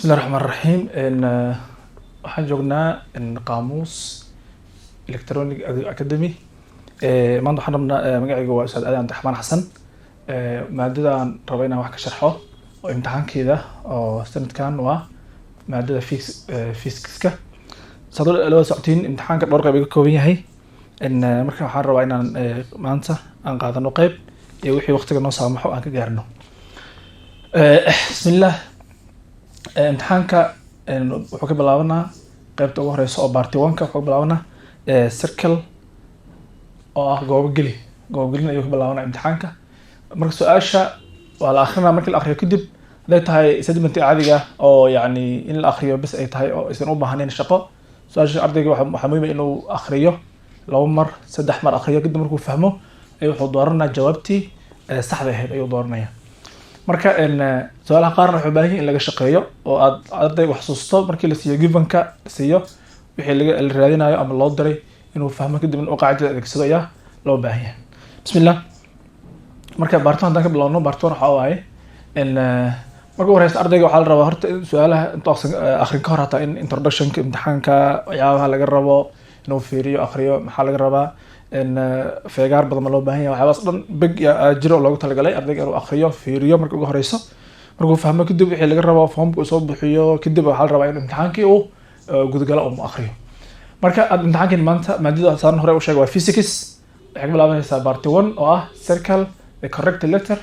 بسم الله الرحمن الرحيم waxaan joognaa qaamuus electronic academy maanta waxaan rabnaa magacayga waa Ustaad Aadan Abdiraxmaan Xasan maadada aan rabo inaan wax ka sharxo oo imtixaankeeda oo sanadkan waa maadada physics-ka sadoo loo socotiin imtixaanka dhowr qayb ka kooban yahay marka waxaan rabaa inaan maanta aan qaadano qayb iyo wixii waqtiga noo saamaxo aan ka gaarno bismillah imtixaanka wuxuu ka bilaabanaa qaybta ugu horeysa oo part 1 wuxuu ka bilaabanaa circle oo ah goobo-gelin ayuu ka bilaabanaa imtixaanka marka su-aasha waa la akhrinaa markii la akhriyo kadib haday tahay segment caadiga oo yacni in la akhriyo bas ay tahay oo aysan u baahnayn shaqo su-aasha ardayga waxaa muhiim ah inuu akhriyo 2 mar 3 mar akhriyo kadib markuu fahmo ayuu wuxuu dooranayaa jawaabtii saxda ahayd ayuu dooranayaa marka su'aalaha qaarna wuxuu baahan yahay in laga shaqeeyo oo aad ardayga wax xasuusto markii la siiyo given-ka siiyo wixii la raadinayo ama loo diray inuu fahmo kadib uu qaacidada adeegsado ayaa loo baahan yahay bismillah marka baartaan haddaan ka bilowno baartaan waxa waaye marka horeysa ardayga waxaa la rabaa horta in su'aalaha intuu akhrin ka hor hataa in introduction-ka imtixaanka waxyaabaha laga rabo inuu fiiriyo akhriyo maxaa laga rabaa feegaar badan ma loo baahan yahay waxyaabahaas dhan big jiro loogu talagalay ardayga inuu akhriyo fiiriyo marka ugu horeyso markuu fahmo kadib wixii laga rabo foomka uu soo buuxiyo kadib waxaa la rabaa in imtixaankii uu gudgalo uu akhriyo marka imtixaankii maanta maadada saan hore u sheegay waa physics waxay ka bilaabanaysaa part 1 oo ah circle the correct letter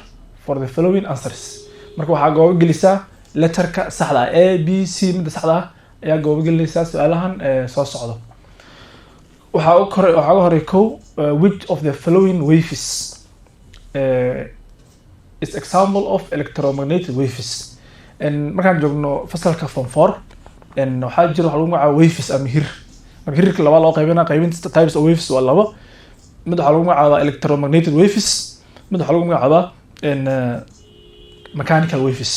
for the following answers marka waxaa goobo gelisaa letterka saxda ah a b c midda saxda ah ayaa goobo gelinaysaa su'aalahan soo socdo waxaa ugu horey which of the following waves is example of electromagnetic waves markaan joogno fasalka form 4 waxaa jira waxa lagu magacaabo waves ama hir marka hirka laba loo qaybinta types of waves waa labo mid waxaa lagu magacaabaa electromagnetic waves mid waxaa lagu magacaabaa mechanical waves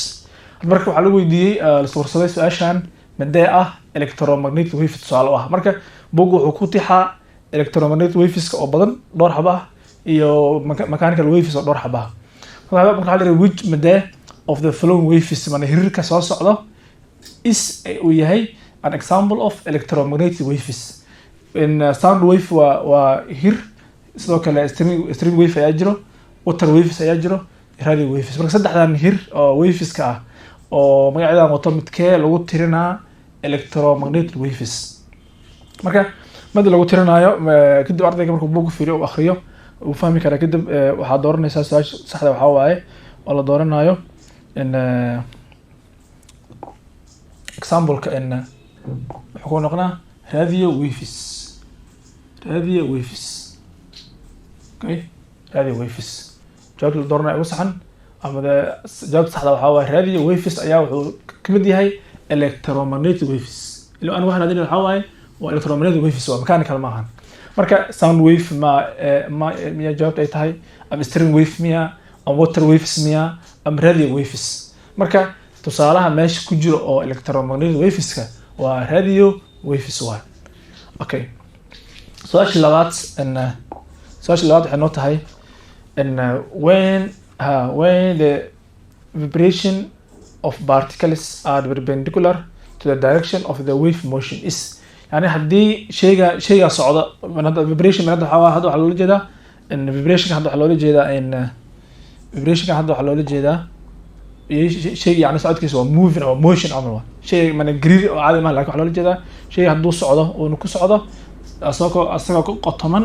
marka waxaa lagu weydiiyey la suursaday su-aashan madee ah electromagnetic waves tusaale ah marka bugu wuxuu ku tixaa electromagnetic waveska oo badan dhowr xaba ah iyo mechanical waves oo dhowr xaba ah marka waxaa la yiraahdaa which madee of the following waves mana hirka soo socdo is uu yahay an example of electromagnetic waves in sound wave waa hir sidoo kale string wave ayaa jiro water waves ayaa jiro radio waves marka saddexdan hir oo waveska ah oo magaceedan wato midkee lagu tirinaa electromagnetic waves marka mid lagu tirinayo kadib ardayga markuu buug fiiriyo oo akhriyo uu fahmi kara kadib waxaa dooranaysaa su'aasha saxda waxaa waaye oo la dooranayo in example-ka wuxuu ku noqonaa radio waves okay radio waves jawaabta la dooranayo ugu saxan ama jawaabta saxda waxaa waaye radio waves ayaa wuxuu ka mid yahay electromagnetic waves ilo aan waxaan adina waxaa waaye waa electromagnetic waves waa mechanical maahan marka sound wave miya jawaabta ay tahay ama string wave miya ama water waves miya ama radio waves marka tusaalaha meesha ku jiro oo electromagnetic waveska waa radio waves waa okay su'aasha labaad waxay noo tahay when the vibration of particles are perpendicular to the direction of the wave motion is يعني haddii shayga socdo vibration waxaa loola jeedaa vibration hadda waxaa loola jeedaa shay yani socodkiisa waa moving ama motion amal waa shay mana grid oo caadi ma laakiin waxaa loola jeedaa shay hadduu socdo oo ku socdo asagoo ku qotoman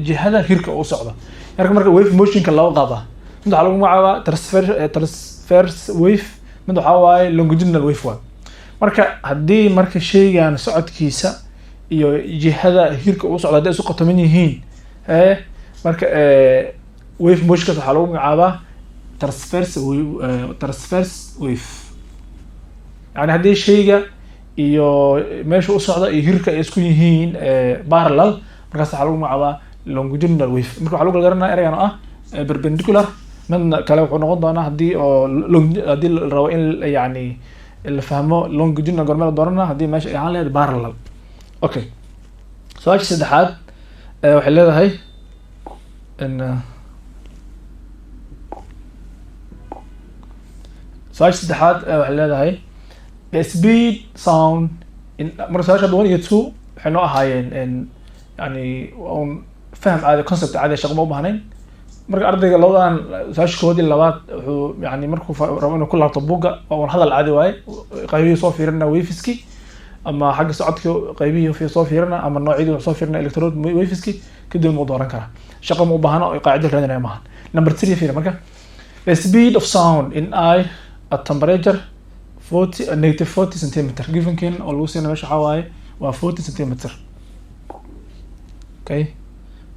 jihada hirka uu socdo marka wave motionka laba qaab ah mid waxaa lagu magacaabaa transverse wave mid waxaa waaye longitudinal wave waa marka haddii marka shaygan socodkiisa iyo jihada hirka uu socdo hadday isu qotoman yihiin marka wave motionkaas waxaa lagu magacaabaa transverse wave yani haddii shayga iyo meesha u socda iyo hirka ay isku yihiin parallel markaas waxaa lagu magacaabaa longitudinal wave marka waxaa lagu kala garanaya ereygan oo ah perpendicular midna kale wuxuu noqon doonaa haddii la rabo in yani la fahmo longitudinal gormee la doorana haddii meesha ay ahaan leedahay parallel okay su-aasha saddexaad waxay leedahay waxay leedahay the speed sound in marka su'aasha 1 iyo 2 waxay noo ahaayeen yani on faham caadi concept caadi shaqo ma u baahnayn marka ardayga labadan su'aashoodii labaad wuxuu yani markuu rabo inuu ku laabto buugga waa hadal caadi waaye qaybihii soo fiirina waveski ama xagga socodka qaybihii soo fiirina ama noocyadii soo fiirina electrode waveski kadib uu dooran karaa shaqo ma u baahna oo qaacido raadinaya maahan number 3 fiir marka the speed of sound in air at temperature negative 40 centimeter given kin oo lagu siina meesha waxaa waaye waa 40 centimeter okay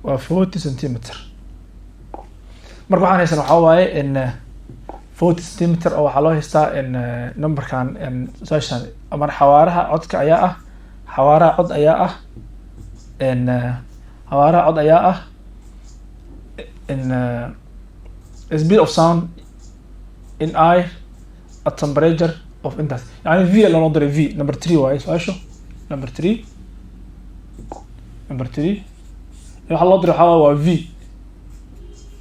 waa 40 centimeter marka waxaan haysan waxaa waaye in 40 centimeter oo waxaa loo haystaa in numberkan su'aashan ama xawaaraha codka ayaa ah xawaaraha cod ayaa ah in xawaaraha cod ayaa ah in speed of sound in air at temperature of intaas yani v loo diray v number 3 waaye su'aasho number 3 waxa loo diray waxaa waa v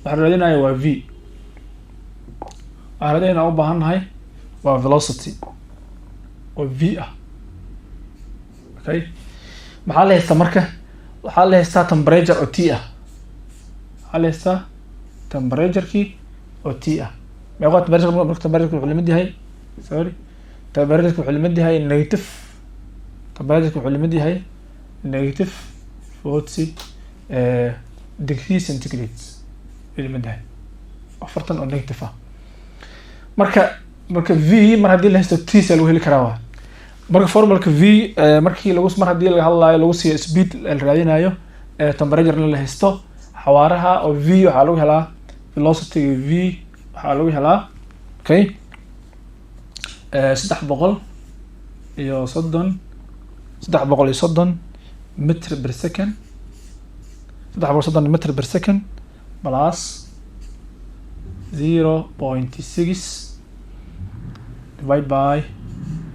waxa raadinaya waa v waxa raadinayna u baahannahay waa velocity oo v ah okay maxaa la haystaa marka waxaa la haystaa temperature oo t ah waxaa la haystaa temperature-kii oo t ah meeqa temperature wuxuu lamid yahay temperature wuxuu lamid yahay negative temperature wuxuu lamid yahay negative 40 degree centigrade lamid yahay 40 oo negative ah marka v mar haddii la haysto t sa lagu heli karaa waa marka formulka v markii lagu mar haddii laga hadlayo lagu siiyo speed la raadinayo temperature la haysto xawaaraha oo v waxaa lagu helaa velocity v waxaa lagu helaa okay 330 meter per second 330 meter per second plus 0.6 divided by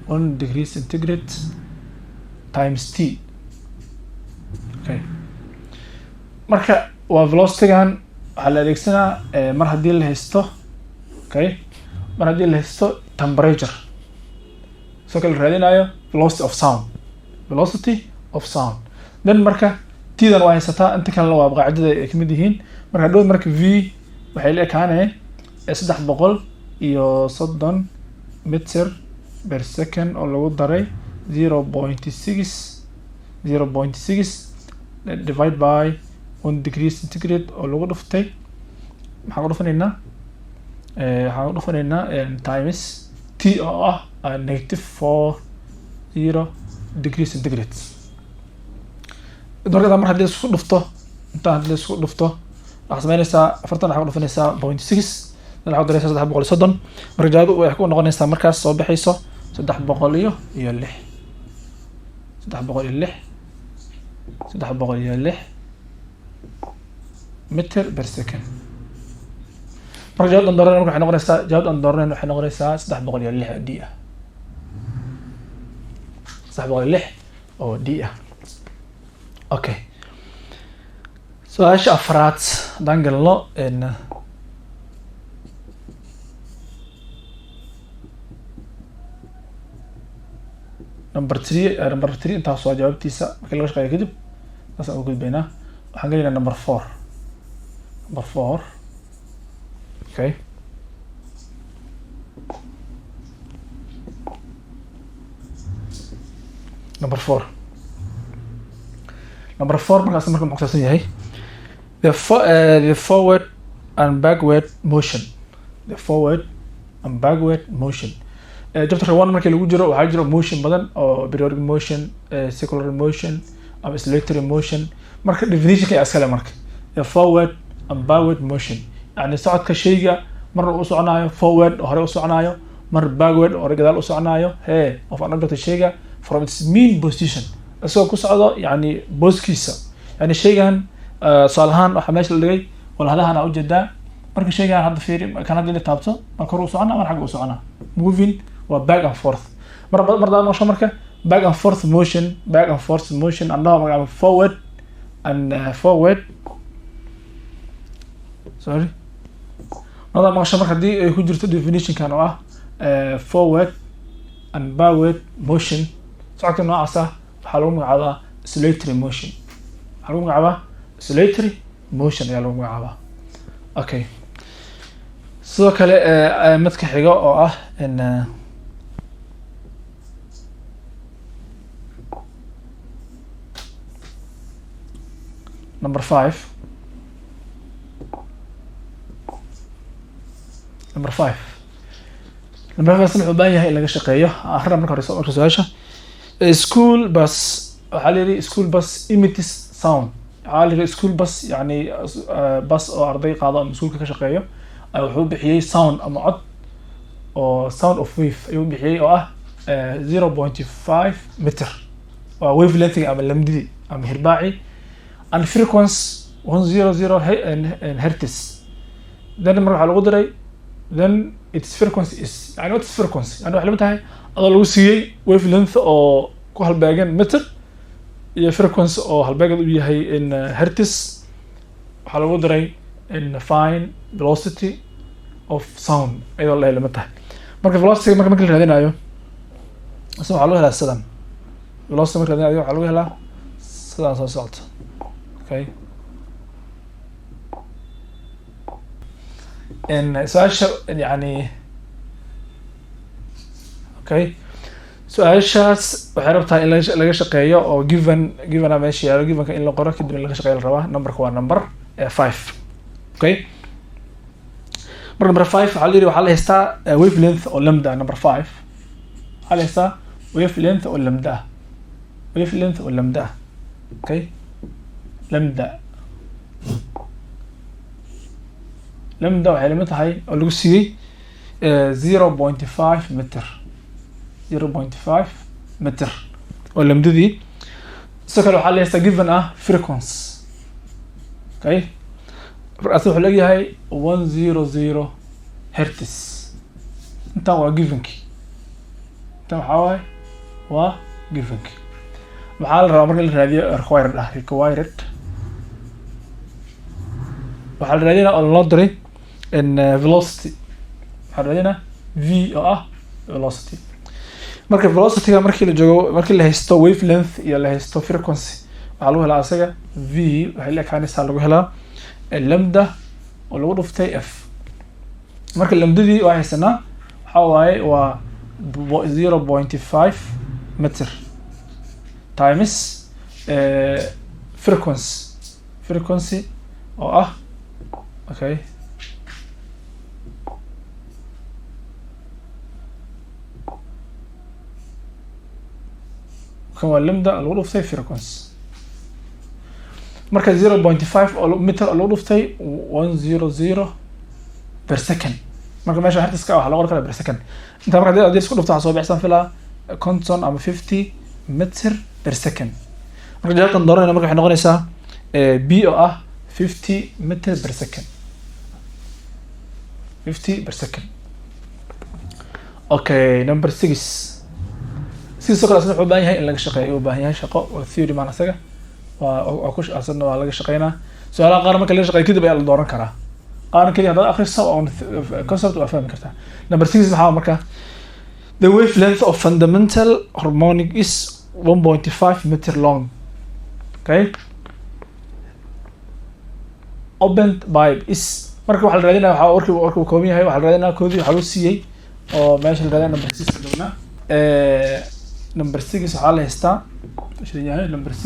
1 degree centigrade times t okay marka waa velocity-gan waxaa la adeegsanaa mar haddii la haysto okay mar haddii la haysto temperature soo kale raadinayo velocity of sound then marka t-dan waa haysataa inta kalena waa qaacidada ay kamid yihiin marka dhow marka v waxay la ekaanayeen 330 meter per second oo lagu daray 0.6 divide by 1 degree centigrade oo lagu dhuftay maxaan ku dhufanaynaa times t oo ah negative 40 degree centigrade marka mar haddii isku dhufto inta haddii isku dhufto waxaad samaynaysaa 40 waxaad ku dhufanaysaa 0.6 waxaad ku daraysaa 330 marka jawaabtu waxay ku noqonaysaa markaas soo baxayso 306 meter per second marka jawaabta aan dooranayno waxay noqonaysaa 306 d ah 306 oo d ah okay su'aasha afraad haddaan galno number 3 intaas waa jawaabtiisa markii laga shaqeeyo kadib taas aan u gudbaynaa waxaan gelaynaa number 4 okay number 4 markaas marka muxuu kusaabsan yahay the forward and backward motion chapter 1 markii lagu jiro waxaa jiro motion badan oo periodic motion circular motion ama oscillatory motion marka definition ka iskale marka the forward and backward motion yani socodka shayga marna uu soconayo forward oo hore u soconayo mar backward oo hore gadaal u soconayo of an object shayga from its mean position asoo ku socdo yani booskiisa yani shaygan salahan waxa meesha la dhigay wala hadahan u jeedaa marka shaygan hadda fiiri kan hadii la taabto marka hore u soconaa mar xagga u soconaa moving waa back and forth marda noqosho marka back and forth motion annaha magaca forward sorry marda noqosho marka hadii ay ku jirto definition kan oo ah forward unbounded motion socodka noocaas ah waxaa lagu magacaabaa oscillatory motion waxaa lagu magacaabaa oscillatory motion ayaa lagu magacaabaa okay sidoo kale midka xiga oo ah in number 5 wuxuu baahan yahay in laga shaqeeyo akhriنا marka hore su'aasha school bus waxaa la yidhi school bus emits sound waxaa la yidhi school bus yani bus oo arday qaado ama iskuulka ka shaqeeyo wuxuu bixiyey sound ama cod oo sound of wave ayuu bixiyey oo ah 0.5 meter waa wavelength ama lamdidi ama hirbaaci and frequency 100 hertz then marka waxaa lagu diray then its frequency is yani what is frequency yani waxa la tahay adoo lagu siiyey wavelength oo ku halbeegan meter iyo frequency oo halbeegad u yahay in hertz waxaa lagu diray in fine velocity of sound ayadoo la helay tahay marka velocity marka la raadinayo waxaa loo helaa sidan velocity marka la raadinayo waxaa lagu helaa sidan soo socota okay in su'aasha yani okay su'aashaas waxay rabtaa in laga shaqeeyo oo given meesha yaalo givenka in la qoro kadib in laga shaqeeyo la rabaa numberka waa number 5 okay marka number 5 waxaa la yidhi waxaa la haystaa wavelength oo lambda number 5 waxaa la haystaa wavelength oo lambda okay lambda waxay lamid tahay oo lagu siiyey 0.5 meter 0.5 meter oo lamdadii sidoo kale waxaa la haystaa given frequency okay markaas wuxuu leeyahay 100 hertz intaan waa givenki intaan waxaa waaye waa givenki maxaa la rabaa marka la raadiyo required waxaa la raadinaa oo loo diray in velocity waxaa la raadinaa v oo velocity marka velocity-ga markii la joogo markii la haysto wavelength iyo la haysto frequency waxaa lagu helaa asaga v waxay la ekaanaysaa lagu helaa lambda oo lagu dhuftay f marka lambdadii waa haysanaa waxaa waaye waa 0.5 meter times frequency oo okay kan waa lambda lagu dhuftay frequency marka 0.5 oo meter lagu dhuftay 100 per second marka meesha hertzka waxa lagu qoraa per second inta marka hadii isku dhufto waxa soo bixsan filaa constant ama 50 meter per second marka jawaabtan doorayna marka waxay noqonaysaa b oo 50 meter per second 50 per second okay number 6 sidoo kale wuxuu baahan yahay in laga shaqeeyo u baahan yahay shaqo oo theory ma asaga waa ku asadna waa laga shaqeynaa su'aalaha qaar marka laga shaqeeyo kadib ayaa la dooran karaa qaar kaliya hadda akhriso oo concept waa fahmi kartaa number 6 maxaa marka the wavelength of fundamental harmonic is 1.5 meter long okay open pipe is marka waxa la raadinaa waxa warku kooban yahay waxa la raadinaa koodii waxa loo siiyay oo meesha la raadinaa number 6 dawna number 6 waxaa la haystaa yahay number 6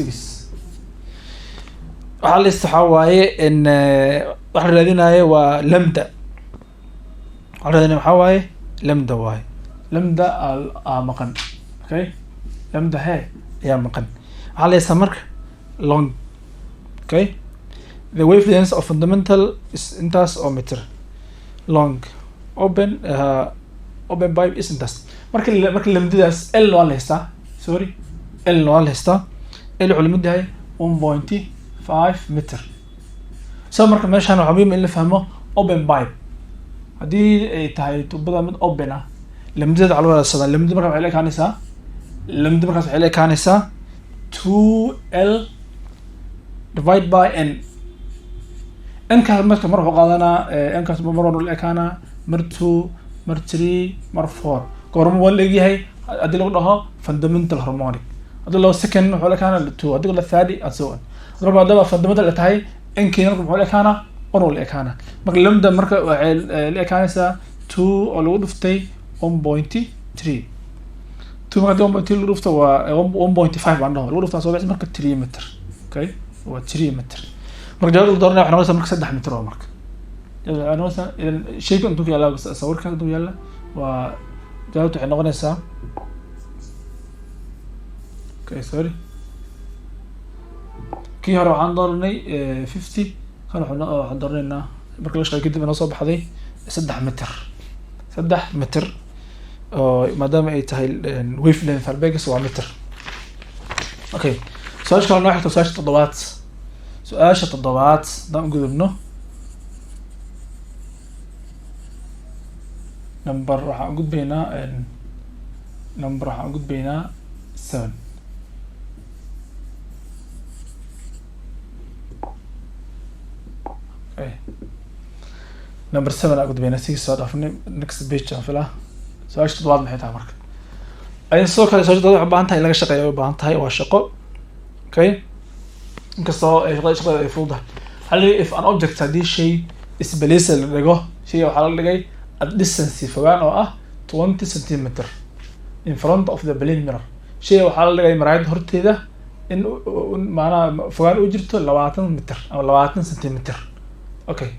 waxaa la haystaa waaye in waxa la raadinayo waa lambda waxa la raadinayo waxa waaye lambda maqan okay lambda ayaa maqan waxaa la haystaa marka long okay the wavelength of fundamental is intaas oo meter long open pipe is intaas marka lamdidaas l waa la haystaa sorry l waa la haystaa l wuxuu lamid yahay 1.5 meter so marka meeshaan waxaa muhiim in la fahmo open pipe haddii ay tahay tubada mid open lamdida waxaa lagu wadaagsadaa lamdi marka waxay la ekaanaysaa 2l divide by n nkaas marka mar wuxuu qaadanaa nkaas mar walba la ekaanaa mar 2 mar 3 mar 4 goorma waa la egyahay haddii lagu dhaho fundamental harmonic, haddii loo second wuxuu lekaana 2, haddii la third and so on. marka maadaama fundamental ay tahay nkina marka muxuu lekaana 1 uu lekaana, marka lambda marka waxay lekaanaysaa 2 oo lagu dhuftay 1.3. 2 marka 1.3 lagu dhufto waa 1.5 baan dhaho lagu dhuftaa soo bixi marka 3 meter. Okay, waa 3 meter. marka jawaabta la dooranaya waxay noqonaysaa marka 3 meter oo marka jawaabta noqonaysaa idan shayga intuu ku yaala sawirka intuu yaala waa jawaabta waxay noqonaysaa okay sorry kii hore waxaan dooranay 50 kan waxaan dooraneynaa marka la shaqeeyo kadib inoo soo baxday 3 meter. 3 meter oo maadaama ay tahay wavelength halbeegis waa meter. okay su-aasha kale noo xigto su-aasha toddobaad. su-aasha toddobaad haddaan u gudubno number waxaan gudbaynaa 7. okay number 7 aan gudbaynaa 6 soo dhaafnay next page aan filaa. su-aasha toddobaad maxay tahay marka ay soo kale su-aasha toddobaad waxay u baahan tahay in laga shaqeeyo, ay u baahan tahay waa shaqo. okay inkastoo ay shaqada ay fududahay. hal if an object haddii shay isbalace la dhigo, shay waxaa la dhigay at distance fogaan oo ah 20 centimeter in front of the plane mirror. shay waxaa la dhigay maraayad horteeda in maanaha fogaan u jirto 20 meter ama 20 centimeter. okay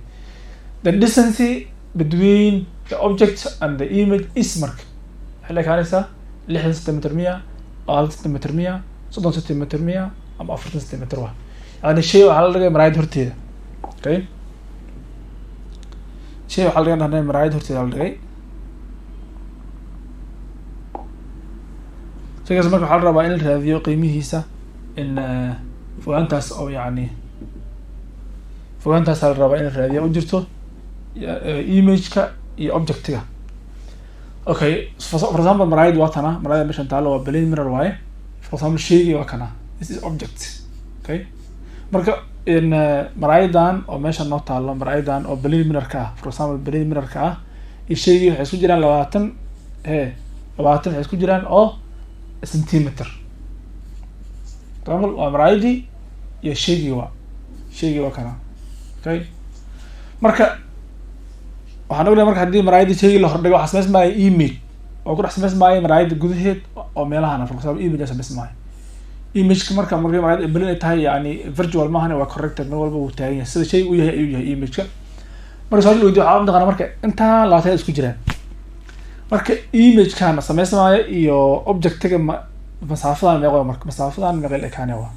the distance between the object and the image is marka waxay lekaanaysaa 60 centimeter miya 40 centimeter miya 30 centimeter miya ama 40 centimeter waa yani shay waxaa la dhigay maraayad horteeda. okay shay waxaa la dhigay maraayad horteeda la dhigay. shaygaas marka waxaa la rabaa in la raadiyo qiimihiisa in fogaantaas oo yani fogaantaas la rabaa in la raadiyo u jirto image-ka iyo object-ga. okay for example maraayad waa tana, maraayad meeshan taalo waa plane mirror waaye. for example shaygi waa kana, this is object. okay marka in maraayadan oo meesha noo taalo, maraayadan oo plane mirror-ka ah, for example plane mirror-ka ah iyo shaygi waxay isku jiraan 20 waxay isku jiraan oo centimeter. tamam waa maraayadi iyo shaygi waa kana. okay marka waxaan ognahay marka haddii maraayada shaygi la hordhigo waxaa samaysmaayo image oo ku dhex samaysmaayo maraayada gudaheed oo meelahana for example image samaysmaayo. image-ka marka maraayada balin ay tahay yani virtual maahan waa corrected, mar walba wuu taagan yahay sida shay u yahay ayuu yahay image-ka. marka soo weydiyo waxaa mataqaana marka intaa labaatan isku jiraan, marka image-kan samaysmaayo iyo object-ga masaafadan meeqo marka masaafadan meeqo ekaanaya waa.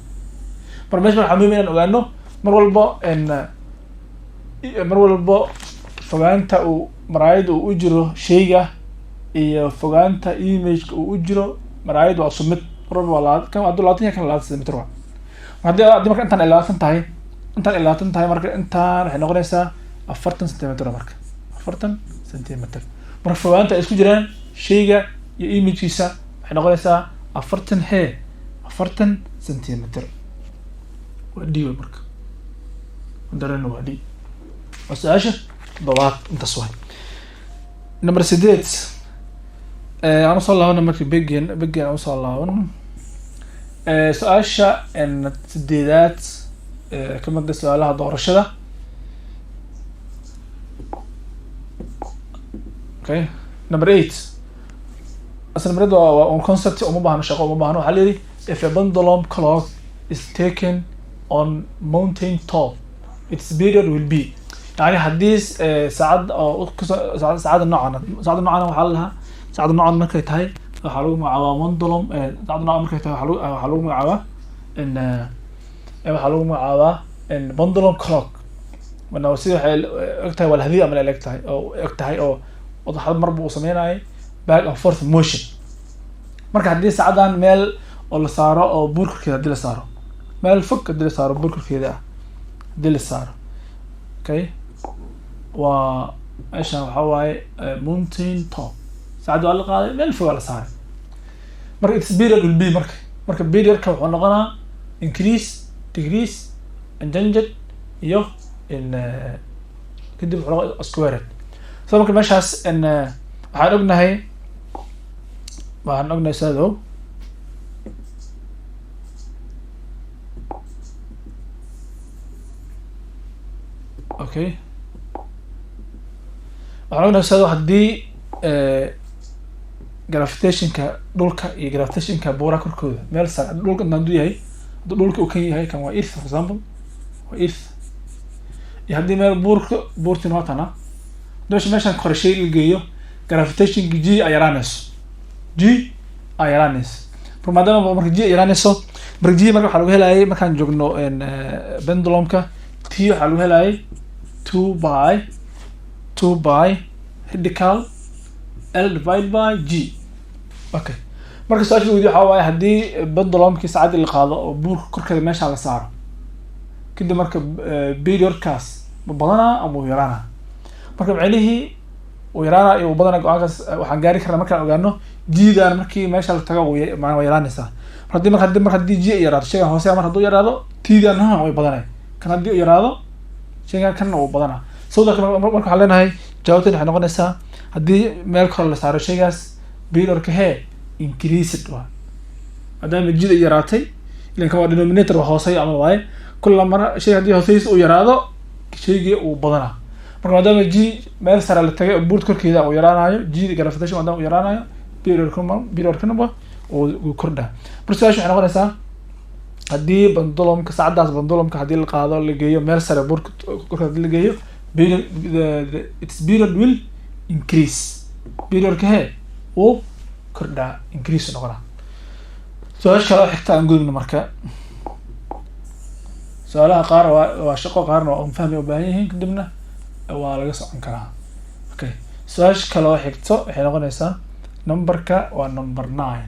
marka meesha waxaa muhiim inaan ogaano mar walba fogaanta uu maraayada uu u jiro shayga iyo fogaanta image-ka uu u jiro maraayada waa sumid. mar walba waa kan hadduu 20 kan 20 centimeter waa. haddii marka intaan 20 tahay marka intaan waxay noqonaysaa 40 centimeter marka 40 centimeter. marka fogaanta ay isku jiraan shayga iyo image-kiisa waxay noqonaysaa 40 centimeter. waa d marka dareen waa d. waa su-aasha toddobaad intaas waay. number 8 aan usoo laabana marka begin aan usoo laabano su-aasha 8aad kamid ah su-aalaha doorashada. okay number 8 asal marada waa on concept uma baahno shaqo uma baahno. waxaa leeyahay if a pendulum clock is taken on mountain top its period will be يعني haddii saacad oo saacada noocan waxaa la lahaa saacada noocan markay tahay waxaa lagu magacaabaa pendulum. saacada noocan markay tahay waxaa lagu magacaabaa pendulum clock. wana sida waxay ogtahay wal hadii ama la egtahay oo wadaxad marba uu sameeyay back and forth motion. marka haddii saacadan meel oo la saaro oo burkeeda hadii la saaro meel fog hadii la saaro burkeeda hadii la saaro. okay waa meeshan waxaa waaye mountain top saacada waa la qaaday meel fog la saaray. marka its period will be marka period-ka wuxuu noqonaa increase decrease unchanged iyo in kadib wuxuu squared. so marka meeshaas waxaan ognahay waxaan ognahay saado okay waxaan ognahay saado haddii gravitationka dhulka iyo gravitationka buuraha korkooda meel sare dhulka hadduu yahay hadduu dhulka uu kan yahay kan waa earth for example waa earth iyo haddii meel buurti nootana meeshaan kore shay la geeyo gravitationka g ay yaraanayso maadaama marka g ay yaraanayso marka g marka waxaa lagu helayay markaan joogno pendulumka t waxaa lagu helayay 2 by radical L divided by G. Okay. marka su-aasha weydiyo waxaa waaye haddii pendulumkii saacadii la qaado oo buurka korkeeda meesha la saaro kadib marka periodkaas ma badanaa ama uu yaraanaa marka macnihii uu yaraanaa iyo uu badanaa go-aankaas waxaan gaari karnaa markaan ogaano g-dan markii meesha la tago waa yaraanaysaa haddii g ay yaraato shaygan hoose mar hadduu yaraado t-dan way badanay kan haddii uu yaraado shaygan kanna uu badanaa sababta marka waxaan leenahay jawaabtan waxay noqonaysaa haddii meel kale la saaro shaygaas periodka increased waa maadaama g ay yaraatay ilan kan waa denominator waa hooseeyo ama waaye kulla mar shay haddii hooseys uu yaraado shaygii uu badanaa marka maadaama g meel sare la tagay oo buurta korkeeda uu yaraanayo g gravitation maadaama uu yaraanayo periodkanaba uu kordhaa marka su-aasha waxay noqonaysaa haddii pendulumka saacadaas pendulumka haddii la qaado la geeyo meel sare buurka korkeeda hadii la geeyo its period will increase periodka uu kordhaa increase noqonaa su-aasha kale oo xigta aan gudubno marka su-aalaha qaar waa shaqo qaarna waa fahmi ubaahan yihiin kadibna waa laga socon karaa okay su-aasha kale oo xigto waxay noqonaysaa numberka waa number 9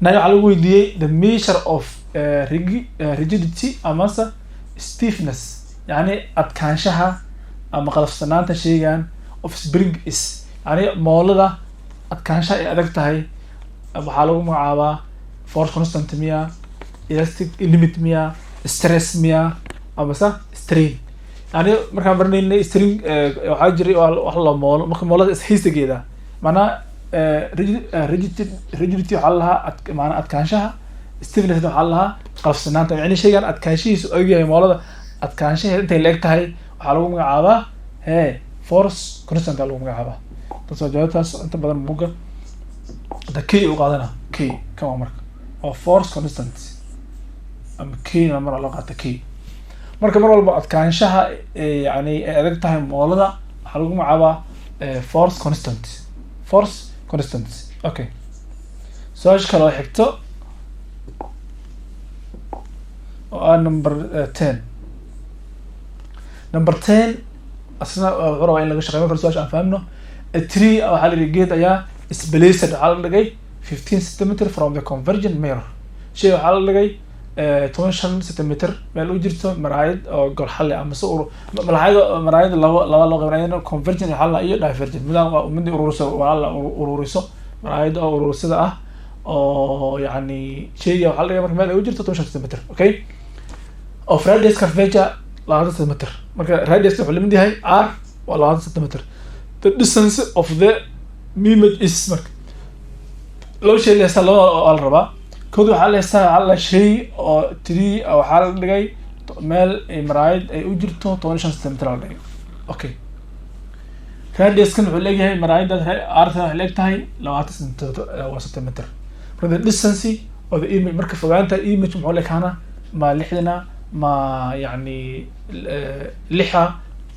waxaa lagu weydiiyey the measure of rigidity amase stiffness yani adkaanshaha ama qalafsanaanta shaygan of spring is yani moolada adkaanshaha ay adag tahay waxaa lagu magacaabaa force constant miya elastic limit miya stress miya amase strain yani markaan baranaynay string waxaa jiray wax la moolo marka moolada ishaysigeeda maanaa rigidity waxaa lahaa maanaa adkaanshaha stiffness waxaa lahaa qalafsanaanta yani shaygan adkaanshihiisu ogyahay moolada adkaanshaheeda intay la eg tahay waxaa lagu magacaabaa force constant lagu magacaabaa taasoo jawaabtaas inta badan buga da k u qaadana k kama marka oo force constant ama k na mar loo qaata k marka mar walba adkaanshaha yani ay adag tahay moolada waxaa lagu magacaabaa force constant okay su-aasha kale oo xigto oo ah number 10 asna wuxuu rabaa in laga shaqeeyo marka su-aasha aan fahamno a tree waxaa la yidhi geed ayaa isblaced waxaa la dhigay 15 centimeter from the convergent mirror shay waxaa la dhigay 15 centimeter meel u jirto maraayad oo golxale ama se maraayad laba loo qaybinayo convergent waxaa la iyo divergent mid ururiso maraayad oo ururisada ah oo yani shayga waxaa la dhigay marka meel ay u jirto 15 centimeter okay of radius curvature 20 centimeter marka radius wuxuu lamid yahay r waa 20 centimeter the distance of the image is marka loo shay leesa loo la rabaa kood waxaa la shay oo 3 waxaa la dhigay meel ay maraayad ay u jirto 15 centimeter la dhigay okay radius kan wuxuu leeyahay maraayada r waxay leegtahay 20 centimeter marka the distance of the image marka fogaanta image muxuu leekaana ma 60 ma يعني 6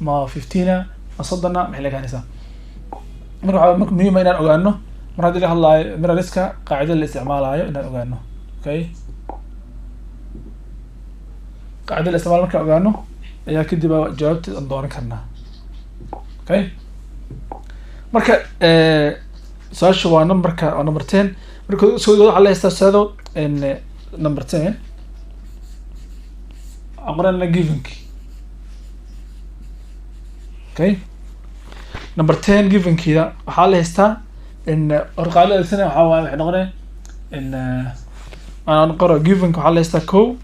ما 15 ما صدنا محل كانسة مرة مهم إن أوجانه مرة دي الله مرة ريسكا قاعدة الاستعمال هاي إن أوجانه أوكي قاعدة الاستعمال مرة أوجانه هي كده بقى جاوبت الدور كنا أوكي مرة سؤال شو نمبر نمبر 10 مرة سؤال على استفساده إن نمبر 10 أقرأنا given key okay number 10 given key ده حاله هستا إن أرقام السنة وحاول نقرأ إن أنا نقرأ given كي حاله هستا كو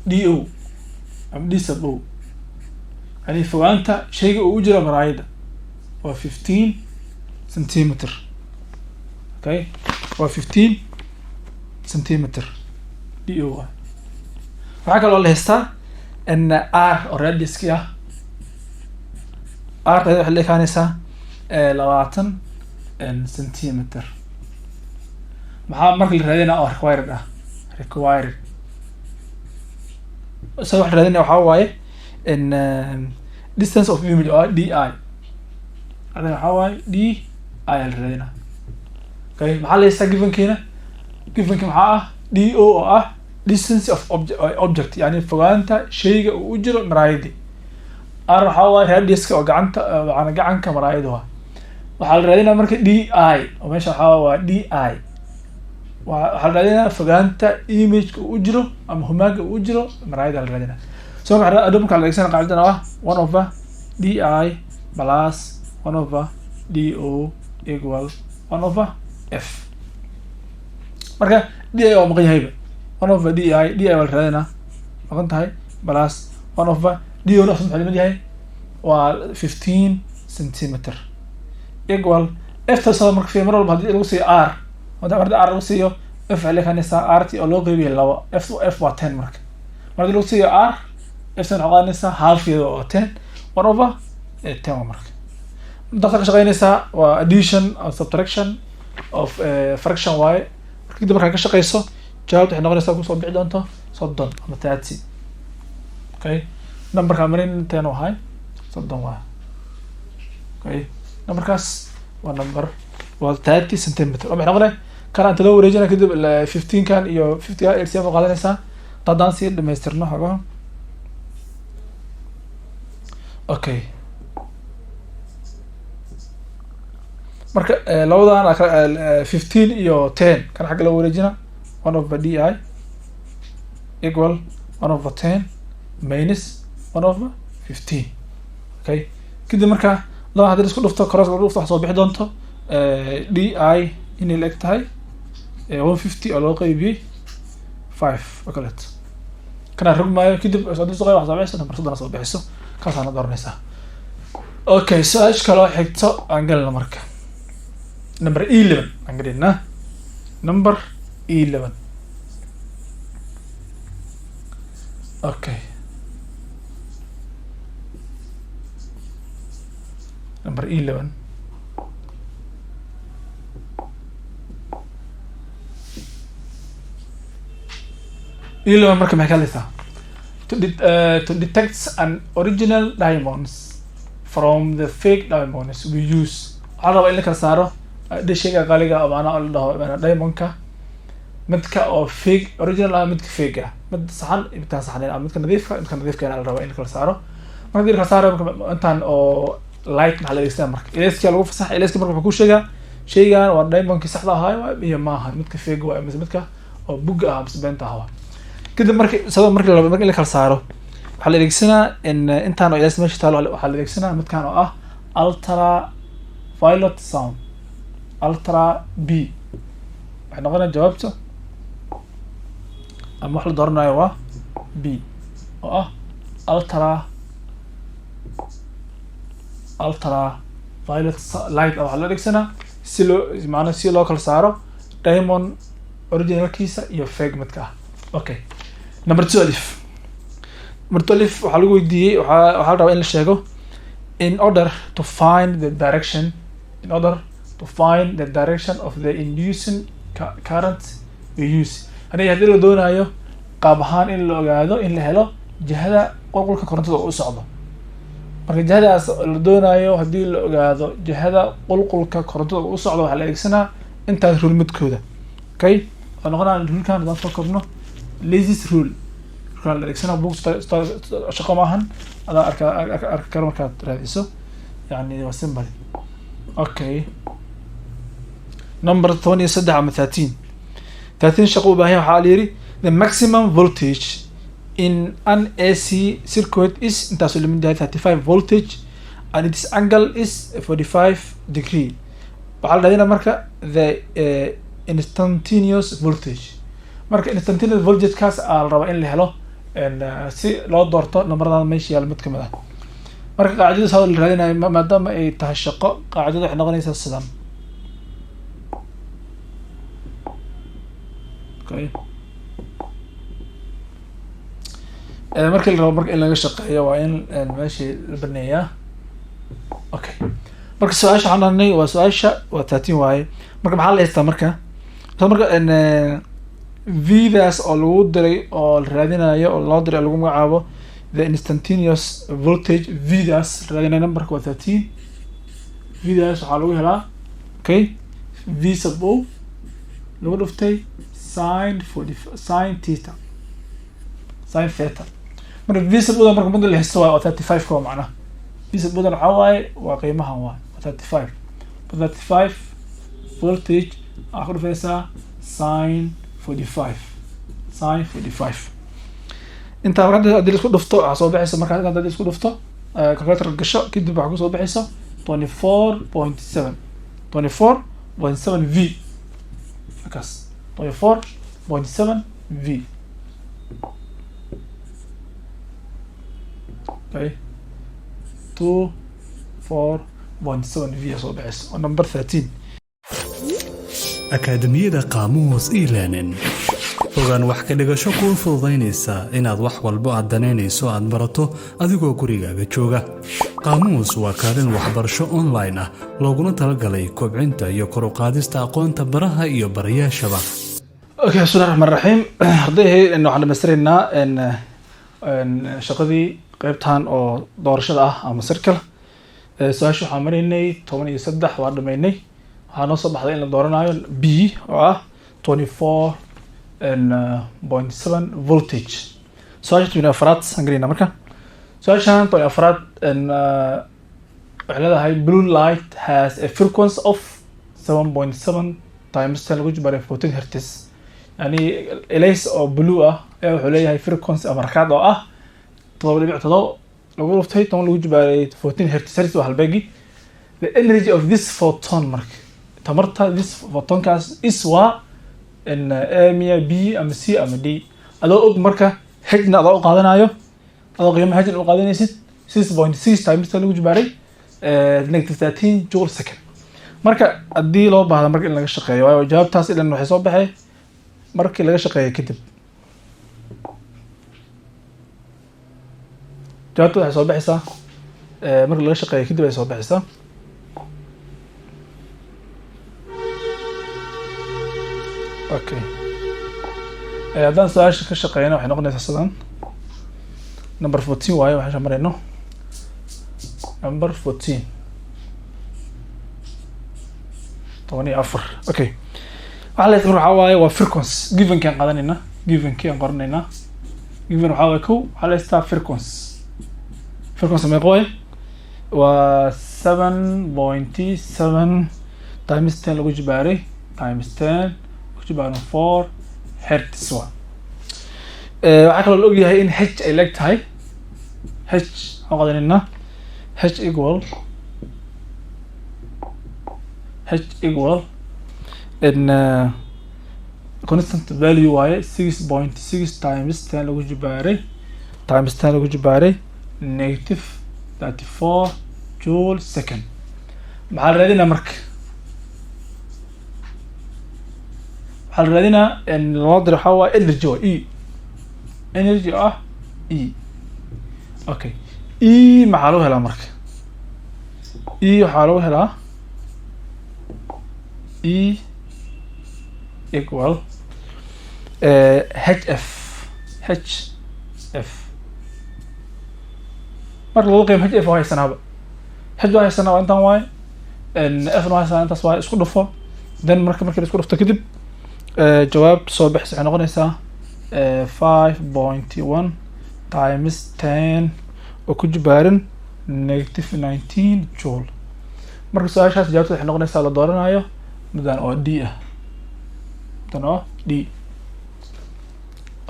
دي أو أم دي سب أو يعني فوانتا شيء أوجر مرايدة waa 15 centimeter. Okay, waa 15 centimeter do waxaa kaloo la haystaa in r oo radiuski ah r waxay leekaanaysaa 20 centimeter. maxaa marka la raadinaa oo required so waxa la raadinaa waxaa waaye in distance of image oo di هذا waxaa d ayaa la raadinaa. Okay, maxaa la haystaa givenkiina maxaa ah do oo ah distance of object yani fogaanta shayga uu u jiro maraayadi. r waxaa waaye radiuska oo gacanka maraayada waxaa la raadinaa marka di oo meesha waxaa waa di waxaa la raadinaa fogaanta imageka uu u jiro ama humaaga uu u jiro maraayada la raadinaa. so marka la adeegsana qaacidana ah 1/di plus 1/do equal 1/f. marka di waa maqan yahayba 1/di waa la raadinaa maqan tahay plus 1/do na maxaa lamid yahay waa 15 centimeter equal f tasoo marka fi mar walba hadii lagu siiyo r r lagu siiyo f waxay leekanaysaa rt oo loo qeybiyo 2 f waa 10 marka marka lagu siiyo r f waxay qaadanaysaa half-yeeda oo 10 1/10 marka dadka ka shaqeynaysaa waa addition or subtraction of fraction y marka markaa ka shaqeyso jawaabta waxay noqonaysaa kusoo bixi doonto 30 ama 30. Okay, numberka marin 10 wahay 30 waa. Okay, numberkaas waa number waa 30 centimeter. waxay noqonay kana inta loo wareejina kadib 15 kan iyo 50 LCM qaadanaysaa dadaan si dhameystirno xogo. Okay, marka labadan 15 iyo 10 kan xagga loo wareejina 1/di equal 1/10 minus 1/15. Okay, kadib marka laba hadii isku dhufto cross lagu dhufto wax soo bixi doonto di inay la eg tahay 150 oo loo qaybiyay 5 okalet kana rugmaayo kadib soo soo qayb wax soo bixisa number 3 soo bixiso kaasana dooranaysaa. Okay, su'aasha kale oo xigto aan galno marka number 11 aan galina number 11. Okay, number 11 marka maxay ka leedahay to detect an original diamonds from the fake diamonds we use. waxaa rabaa in la kala saaro shayga qaaliga ah maana la dhaho diamondka midka oo fake original ah midka fake ah mid saxan midka saxan ah midka nadiifka la rabaa in la kala saaro. marka la kala saaro intaan oo light maxaa la adeegsanaa marka ilayska lagu fasax ilayska marka wuxuu ku sheegaa shaygan waa diamondki saxda ahaa iyo maaha midka fake waa midka oo buga ah mise beenta ah. kadib marka la kala saaro waxaa la adeegsanaa intaan oo ilayska meesha taalo waxaa la adeegsanaa midkan oo ah ultra violet sound ultra b. waxay noqonaysaa jawaabta ama wax la dooranayo waa b oo ah ultra violet light. waxaa loo adeegsanaa si loo kala saaro diamond originalkiisa iyo fake midka ah. Okay, number 12 waxaa lagu weydiiyey waxaa la rabaa in la sheego in order to find the direction of the inducing current we use. hadii la doonayo qaab ahaan in la ogaado in la helo jihada qulqulka korontada u socdo. marka jihadaas la doonayo hadii la ogaado jihada qulqulka korontada u socdo waxaa la adeegsanaa intaas rule midkooda. Okay, waxaan noqonaa rulkan hadaan soo korno Lee's rule la adeegsanaa book shaqo maahan adaa arka karo markaad raadiso yani waa simple. Okay, number 23 ama 13 shaqo u baahan waxaa la yiri the maximum voltage in an AC circuit is intaasoo lamid yahay 35 voltage and its angle is 45 degree. waxaa la raadinaa marka the instantaneous voltage. marka instantaneous voltage kaas la rabaa in la helo si loo doorto numberada meesha yaal mid kamid ah. marka qaacidada saa la raadinayo maadaama ay tahay shaqo qaacidada waxay noqonaysaa sidan. Okay. markii la rabo marka in laga shaqeeyo waa in meeshii la baneeyaa. Okay, marka su-aasha waxaan dhahnay waa su-aasha waa 13 waaye. marka maxaa la haystaa marka v-daas oo lagu diray oo la raadinayo oo loo diray lagu magacaabo the instantaneous voltage. v-daas la raadinayo numberka waa 13. v-daas waxaa lagu helaa okay v sub o lagu dhuftay sin theta sin theta. marka v sub o marka muddo la haysto waa 35 ka macnaha v sub o waxaa waaye waa qiimahan waa 35. 35 voltage waxaa ku dhufaysaa sin 45 sin 45. intaa marka haddii la isku dhufto waxaa soo baxaysa markaa haddii la isku dhufto calculator gasho kadib waxaa kusoo baxaysa 24.7 24.7 v markaas 24.7 v. okay 24.7 v soo baxaysa oo number 13. akaademiyada qaamuus e-learning ogaan wax ka dhigasho kuu fududaynaysa inaad wax walbo aad danaynayso aad barato adigoo gurigaaga jooga. qaamuus waa kaalin waxbarasho online ah looguna talagalay kobcinta iyo kor u qaadista aqoonta baraha iyo barayaashaba. okay bismillaahi raxmaani raxiim. hadday waxaan dhamaystireynaa shaqadii qaybtan oo doorashada ah ama circle. su-aasha waxaan maraynay 13 waa dhamaynay. waxaa noo soo baxday in la dooranayo b oo ah 24.7 voltage. su-aasha 14 aan gelinaa marka. su-aashan 14 waxay leedahay blue light has a frequency of 7.7 times 10 lagu jibaray 14 hertz. yani elays oo blue ah ayaa wuxuu leeyahay frequency ama rakaad oo ah 7.7 lagu dhuftay 10 lagu jibaray 14 hertz. hertz waa halbeegi. the energy of this photon marka tamarta this photonkaas is waa a miya b ama c ama d adoo og marka hejna adoo qaadanayo adoo qiimaha hejna u qaadanaysid 6.6 times lagu jibaaray negative 13 joule second. marka haddii loo baahdo marka in laga shaqeeyo waayo jawaabtaas ilan waxay soo baxay markii laga shaqeeyo kadib. jawaabta waxay soo baxaysaa markii laga shaqeeyo kadib ay soo baxaysaa. okay haddaan su-aasha ka shaqeyna waxay noqonaysaa sidan. number 14 waaye waxaan marayno number 14 14. okay waxaa la waxaa waaye waa frequency givenki aan qaadanayna givenki aan qoranaynaa. given waxaa waaye kow waxaa la haystaa frequency meeqa waaye waa 7.7 times 10 lagu jibaaray times 10 jibaaran 4 hertz waa. waxaa kaloo la ogyahay in h ay leeg tahay h waxaan qaadanayna h equal in constant value waaye 6.6 times 10 lagu jibaaray negative 34 joule second. maxaa la raadinaa marka waxaa la raadinaa loo diro waxaa waa energy waa energy ah okay maxaa lagu helaa marka waxaa lagu helaa equal hf marka lagu qiimo hf waa haysanaaba waa haysanaa waa intaan waaye f waa haysanaa intaas waaye isku dhufo then markii la isku dhufto kadib jawaab soo baxaysa waxay noqonaysaa 5.1 times 10 oo ku jibaaran negative 19 joule. marka su-aashaas jawaabta waxay noqonaysaa la dooranayo midan oo d ah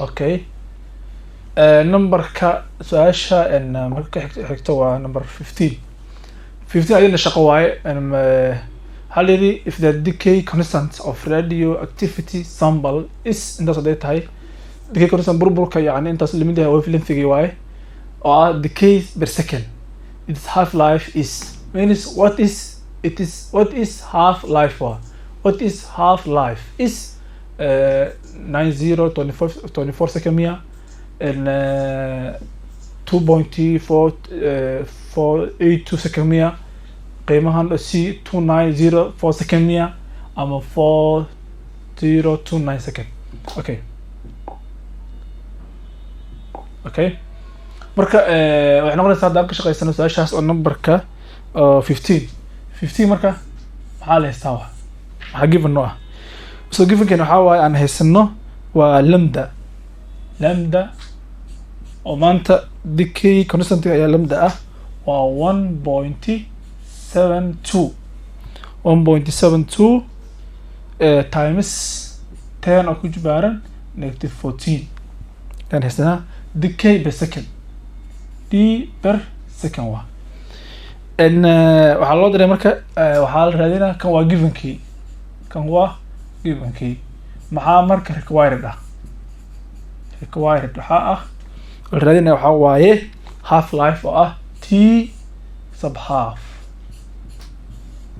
okay numberka su-aasha marka xigta waa number 15 ayadna shaqo waaye. waxaa la yidhi if the decay constant of radioactivity sample is intaas haday tahay decay constant burburka yani intaas lamid yahay wavelengthigi waaye oo ah decay per second its half-life is means what is half-life for? What is half-life is 24 second mia and 2.482 second mia qiimahan c 2904 second mia ama 4029 second. Okay marka waxay noqonaysaa haddaan ka shaqaysano su-aashaas oo numberka 15 marka maxaa la haystaa waxaa given no ah. So givenkan waxaa waaye aan haysano waa lambda oo maanta decay constant ayaa lambda ah waa 1.72 times 10 oo ku jibaaran -14 aan haysanaa decay per second d per second waa and waxaa loo diray marka waxaa la raadinaa kan waa givenkii maxaa marka required waxaa ah la raadinaya waxaa waaye half life oo ah t sub half.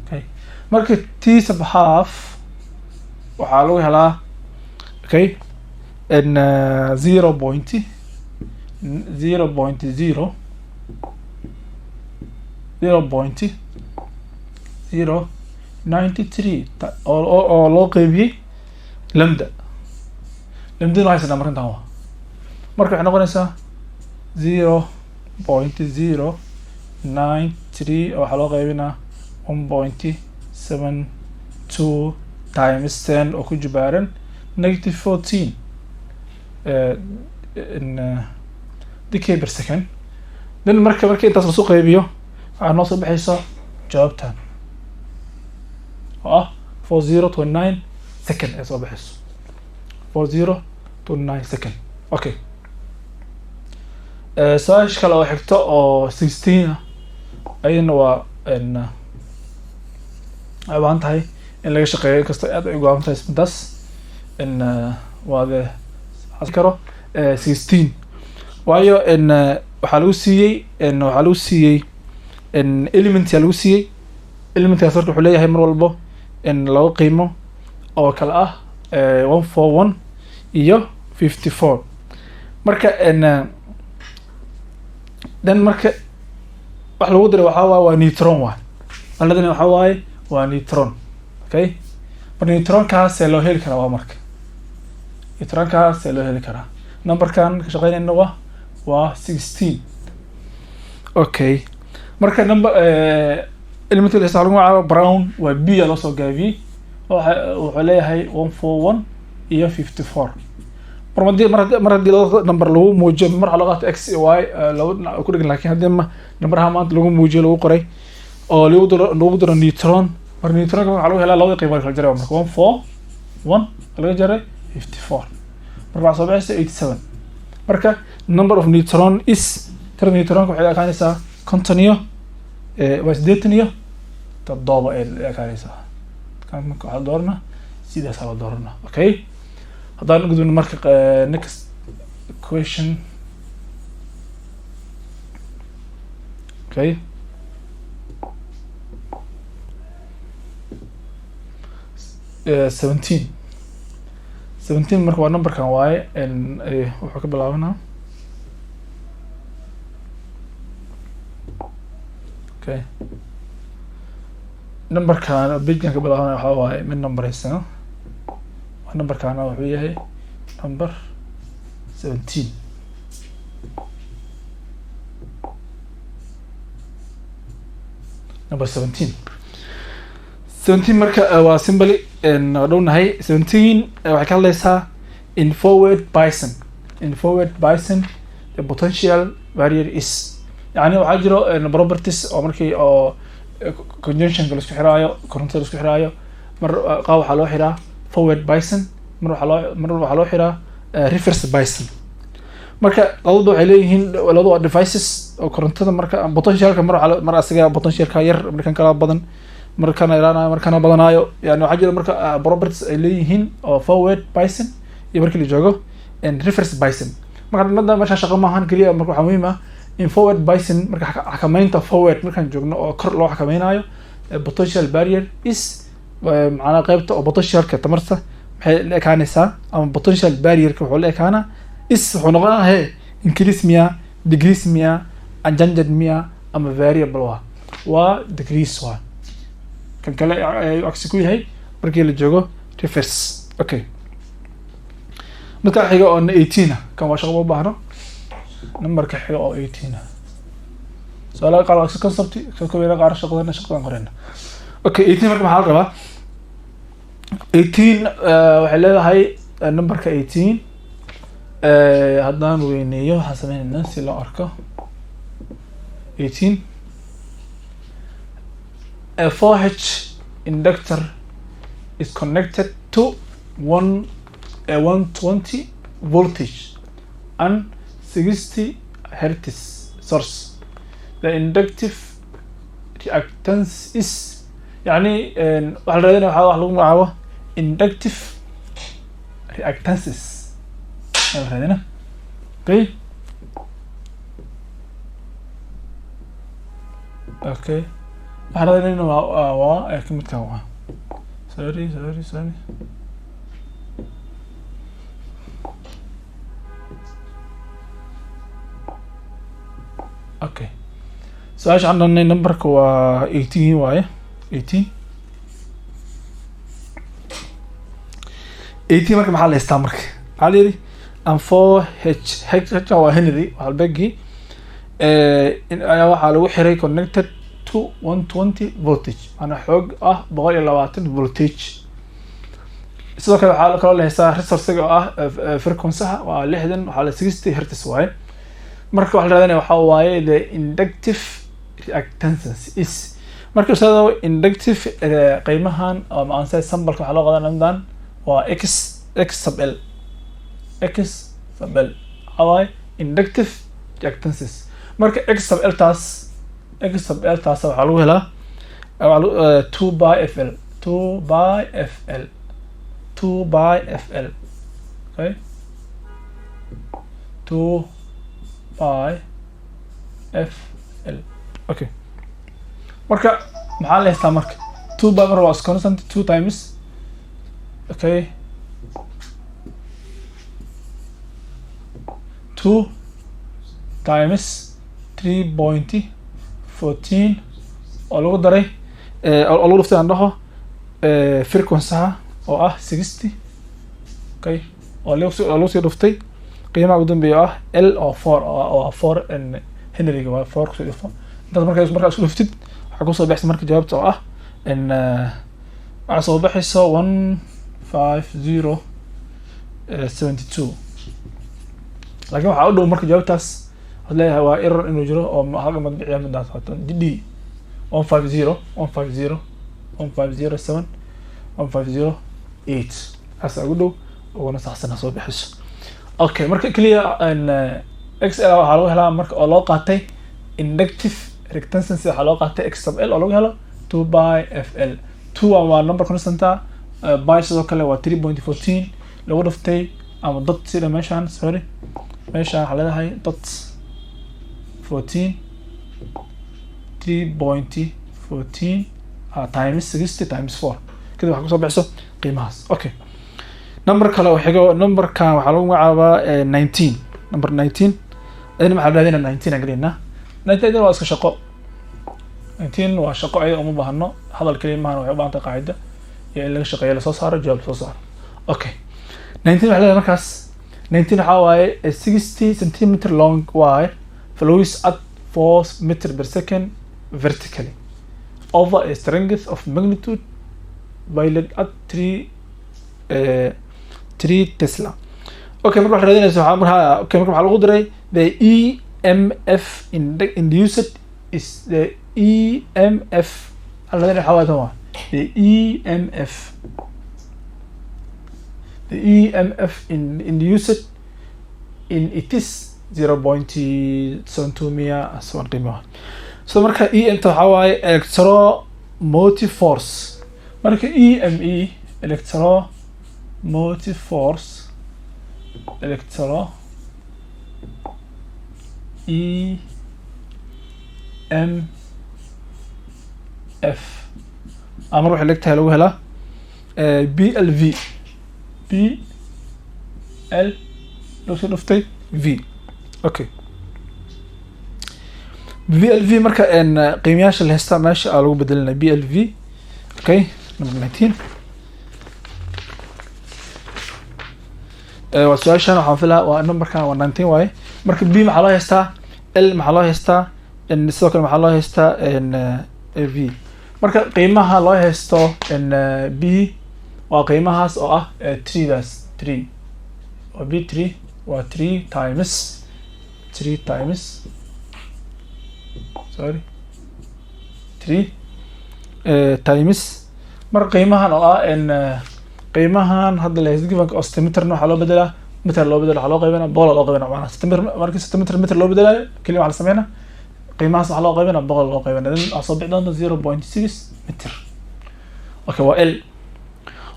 Okay marka t sub half waxaa lagu helaa okay and 0.093 oo loo qeybiyey lambda waa haysanaa marka intaan marka waxay noqonaysaa 0.093 oo waxaa loo qeybinaa 1.72 times 10 oo ku jibaaran -14 decay per second. Then marka intaas lasoo qeybiyo waxaa noo soo baxaysa jawaabtan oo ah 4029 second ay soo baxayso 4029 second. Okay su-aasha kale oo xigto oo 16 ayadana waa ay baahan tahay in laga shaqeeyo inkastoo aad ay u gaaban tahay midaas waade karo 16 waayo waxaa lagu siiyey element yaa lagu siiyey elementkaas marka wuxuu leeyahay mar walbo laba qiimo oo kale ah 141 iyo 54 marka then marka wax lagu diray waxaa waaye waa neutron aladana waxaa waaye waa neutron. Okay marka neutronkaas loo heli karaa waa marka neutronkaas loo heli karaa numberkan ka shaqeynayna waa 16. Okay marka number elemental is lagu magacaabo brown waa b loo soo gaabiyey wuxuu leeyahay 141 iyo 54 mar haddii laba number lagu muujiyo mar waxaa loo qaata x iyo y laba ku dhigan laakiin haddii numberha maanta lagu muujiyo lagu qoray oo lagu diro neutron marka neutronka waxaa lagu helaa labada qiimo kala jaray marka 141 laga jaray 54 marka waxaa soo baxaysa 87 marka number of neutron is tira neutronka waxay ekaanaysaa 50 iyo waa 80 iyo 7 ay ekaanaysaa kan marka waxaa doorna sidaas la doorna. Okay haddaan gudubno marka next question. Okay 17 marka waa numberkan waaye wuxuu ka bilaabanaa okay numberkan bidkan ka bilaabanaya waxaa waaye mid numberaysan numberkana wuxuu yahay number 17 marka waa simply dhownahay 17 waxay ka hadlaysaa in forward bison the potential barrier is yani waxaa jiro properties oo markii oo conjunctionka la isku xiraayo korontada la isku xiraayo mar qaab waxaa loo xiraa forward bison mar waxaa loo xiraa reverse bison marka labadu waxay leeyihiin labadu waa devices oo korontada marka potentialka mar asiga potentialka yar markan kala badan markana yaraanayo markana badanayo yani waxaa jira marka properties ay leeyihiin oo forward bison iyo markii la joogo reverse bison marka meesha shaqo maahan keliya marka waxaa muhiim ah in forward biasing marka xakameynta forward markaan joogno oo kor loo xakameynayo potential barrier is macnaha qaybta oo potentialka tamarta maxay la ekaanaysaa ama potential barrierka wuxuu la ekaanaa is wuxuu noqonayaa increase miya decrease miya adjusted miya ama variable waa decrease waa kan kale aksi ku yahay markii la joogo reverse. Okay, marka xiga oo 18 kan waa shaqo u baahno numberka xiga oo 18 su'aalaha qaar waa concept ka kooban qaar shaqadan qorayna. Okay, 18 marka maxaa la rabaa 18 waxay leedahay numberka 18 haddaan weyneeyo waxaan sameynayna si loo arko 18 a 4H inductor is connected to 120 voltage and 60 hertz source. The inductive reactance is يعني waxaa la raadinaya wax lagu magacaabo inductive reactances la raadinaya. Okay, okay waxaa la raadinaya waa kamidka waa sorry. Okay, su-aasha aan dhanay numberka waa 18 waaye 18 marka maxaa la haystaa marka maxaa la yidhi and 4H waa Henry halbeegii waxaa lagu xiray connected to 120 voltage maana xoog ah 120 voltage. sidoo kale waxaa kaloo la haystaa resource oo ah frequency-ha waa 60 waxaa la 60 hertz waaye. marka waxa la raadinaya waxa waaye the inductive reactance is marka sidoo inductive qiimahan ama aan say sambalka waxa loo qadanayaan waa x sub l away inductive reactances. marka x sub l taas waxa lagu helaa 2 by fl okay 2 by fl. Okay, marka maxaa la haystaa marka 2 by marka waa constant 2 times okay 2 times 3.14 oo lagu daray oo lagu dhuftay aan dhaho frequency-ha oo ah 60 okay oo lagu sii dhuftay qiimaha ugu dambeeya ah L oo 4 Henry waa 4 kusoo dhufo intaas markaa isku dhuftid waxaa kusoo baxaysa marka jawaabta oo ah waxaa soo baxaysa 15072 laakiin waxaa u dhow marka jawaabtaas waxaad leeyahay waa error inuu jiro oo halka madbiciya midaas d 150 8 kaas ugu dhow uguna saxsan soo bixiso. Okay, marka kaliya XL waxaa lagu helaa marka oo loo qaatay inductive reactance waxaa loo qaatay x sub l oo lagu helo 2 by fl. 2 waa number constant by sidoo kale waa 3.14 lagu dhuftay ama dot sida meeshaan sorry meeshaan waxaa leedahay dot 14 3.14 times 60 times 4 kadib waxaa kusoo bixiso qiimahaas. Okay, number kale oo xigo numberkan waxaa lagu magacaabaa 19 number 19 adina maxaa raadinaa 19 aan gelina 19 waa iska shaqo 19 waa shaqo ay uma baahno hadal kaliya maahan waxay u baahan tahay qaacida iyo in laga shaqeeyo la soo saaro jawaab soo saaro. Okay, 19 waxaa leedahay markaas 19 waxaa waaye 60 cm long wire flows at 4 meter per second vertically over a strength of magnitude valued at 3 Tesla. Okay, marka waxaa raadinaysa waxaa lagu diray the EMF induced is the EMF the EMF induced in it is 0.72 mia aswan qiimaha. So marka EM waxaa waaye electromotive force. marka EME electromotive force m f amar waxay leegtahay lagu helaa b l v b l lagu soo dhuftay v. okay b l v marka qiimayaasha la haystaa meesha aa lagu bedelinaya b l v. okay number 19 waa su-aashan waxaan filaa waa numberkan waa 19 waaye. marka b maxaa loo haystaa, l maxaa loo haystaa, sidoo kale maxaa loo haystaa v. marka qiimaha loo haysto b waa qiimahaas oo ah 3daas 3 waa b 3 waa 3 times sorry 3 times marka qiimahan oo ah qiimahan hadda la haysto given ostimeterna waxaa loo bedelaa meter loo bedelo waxaa loo qaybina boqol loo qaybina macnaha centimeter markii centimeter meter loo bedelayo kaliya waxaa la sameynaa qiimahaas waxaa loo qaybina boqol loo qaybina then waxaa soo bixi doonta 0.6 meter. okay waa l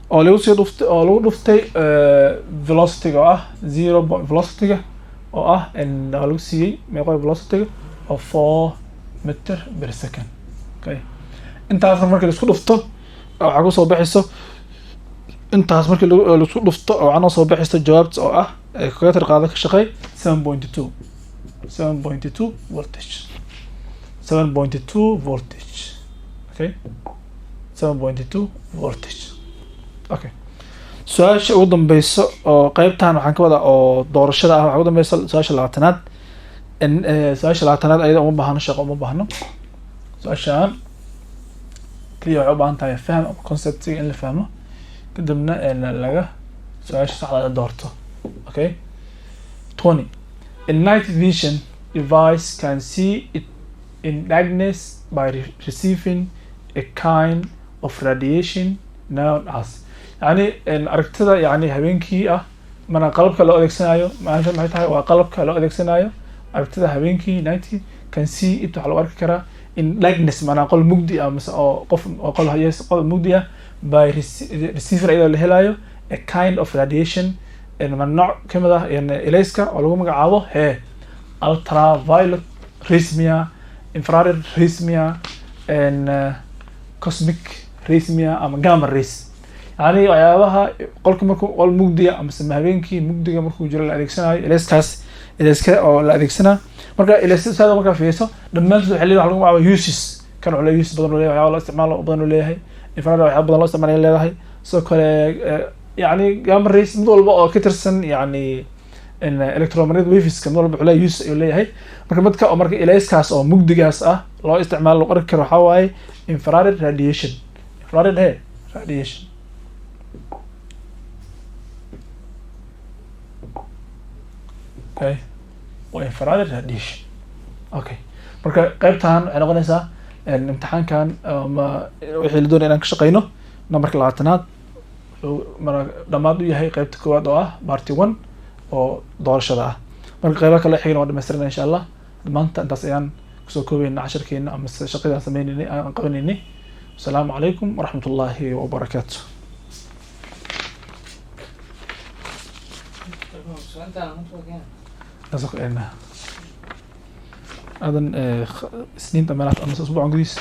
oo lagu soo dhuftay oo lagu dhuftay velocity-ga oo ah 0 velocity-ga oo ah waa lagu siiyey meeqa velocity-ga oo 4 meter per second. okay intaas markii la isku dhufto waxaa ku soo baxayso intaas markii la isku dhufto waxaa soo baxayso jawaabta oo ah calculator qaada ka shaqeey 7.2 voltage 7.2 voltage. okay 7.2 voltage. okay su-aasha ugu dambeyso oo qeybtan waxaan ka wadaa oo doorashada ah waxaa ugu dambeysa su-aasha 20aad su-aasha 20aad ayada uma baahno shaqo uma baahno. su-aashaan kaliya waxay u baahan tahay faham ama conceptiga in la fahmo kadibna laga su-aasha saxda la doorto. okay 20 a night vision device can see it in darkness by receiving a kind of radiation known as يعني aragtida يعني habeenkii ah mana qalabka loo adeegsanayo maanta maxay tahay waa qalabka loo adeegsanayo aragtida habeenkii night can see it waxa loo arki karaa in darkness mana qol mugdi ah mise oo qof oo qol hayes qol mugdi ah by receiver iyadoo la helayo a kind of radiation man nooc kamid ah ilayska oo lagu magacaabo ultraviolet rays infrared rays cosmic rays ama gamma rays. يعني waxyaabaha qolka markuu qol mugdiya ama habeenkii mugdiga markuu jiro la adeegsanayo ilayska oo la adeegsanaa marka ilayska marka fiirso dhamaantood waxa leeyahay lagu magacaabo uses kan oo leeyahay use badan oo leeyahay waxaa loo isticmaalo badan oo leeyahay infrared waxaa badan loo isticmaalo leeyahay sidoo kale يعني gamma rays mid walba oo ka tirsan يعني electromagnetic waves kan walba wuxuu leeyahay use ayuu leeyahay marka midka oo marka ilayskaas oo mugdigaas ah loo isticmaalo loo arki karo waxaa waaye infrared radiation radiation. okay waa infrared radiation. okay marka qaybtan waxay noqonaysaa imtixaankan ma wixii la doonay inaan ka shaqeyno numberka 20aad wuxuu dhamaad u yahay qaybta koowaad oo ah party 1 oo doorashada ah. marka qaybaha kale xigna waa dhamaystirnaa insha Allah maanta intaas ayaan kusoo koobaynaa casharkeena ama shaqadaan sameynay aan qabanay. Assalaamu calaykum waraxmatullaahi wabarakaatuh. هذا سنين تمرات أمس أسبوع قديس